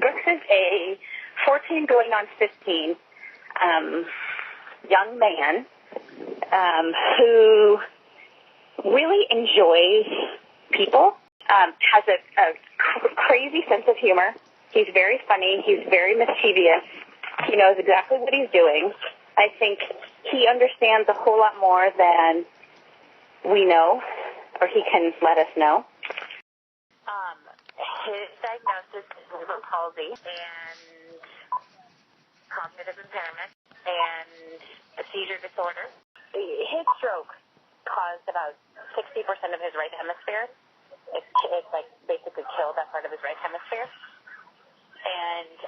Brooks is a 14 going on 15 young man who really enjoys people, has a crazy sense of humor. He's very funny. He's very mischievous. He knows exactly what he's doing. I think he understands a whole lot more than we know, or he can let us know. His diagnosis is cerebral palsy and cognitive impairment and a seizure disorder. His stroke caused about 60% of his right hemisphere. It's like basically killed that part of his right hemisphere. And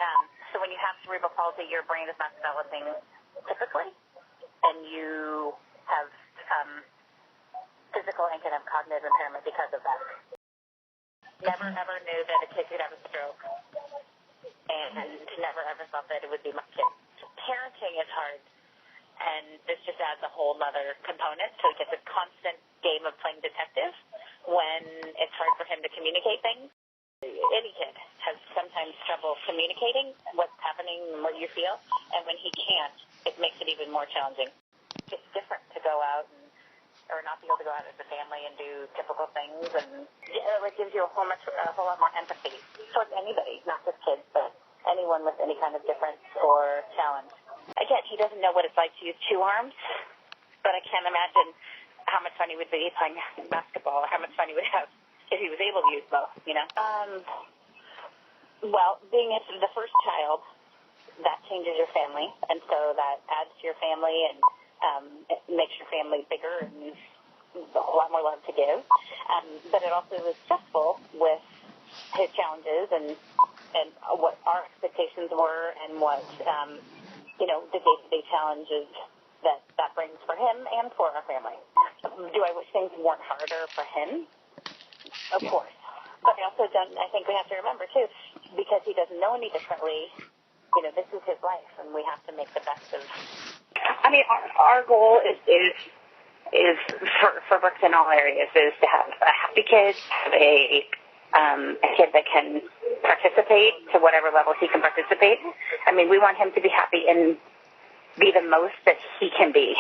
so when you have cerebral palsy, your brain is not developing typically, and you have physical and can have cognitive impairment because of that. Never ever knew that a kid could have a stroke, and never ever thought that it would be my kid. Parenting is hard, and this just adds a whole other component. So it's a constant game of playing detective when it's hard for him to communicate things. Any kid has sometimes trouble communicating what's happening and what you feel, and when he can't, it makes it even more challenging. It's different to go out or not be able to go out as a family and do typical things, and it gives you a whole lot more empathy towards anybody, not just kids, but anyone with any kind of difference or challenge. Again, he doesn't know what it's like to use two arms, but I can't imagine how much fun he would be playing basketball, or how much fun he would have if he was able to use both, you know? Well, being the first child, that changes your family, and so that adds to your family, and it makes your family bigger and a whole lot more love to give. But it also is stressful with his challenges and what our expectations were and what, the day-to-day challenges that brings for him and for our family. Do I wish things weren't harder for him? Of course. But I also I think we have to remember, too, because he doesn't know any differently, this is his life, and we have to make the best of. I mean, our goal is for Brooks in all areas is to have a happy kid, have a kid that can participate to whatever level he can participate. I mean, we want him to be happy and be the most that he can be,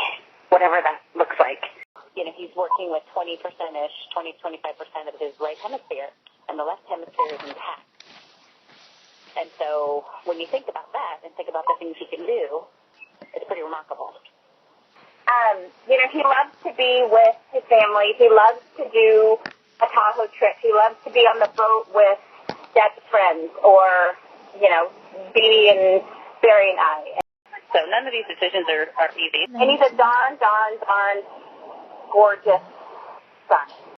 whatever that looks like. He's working with 20%-ish, 20-25% of his right hemisphere, and the left hemisphere is intact. And so when you think about that and think about the things he can do, it's pretty remarkable. He loves to be with his family. He loves to do a Tahoe trip. He loves to be on the boat with Dad's friends or, Dee and Barry and I. So none of these decisions are easy. And he's a darn gorgeous son.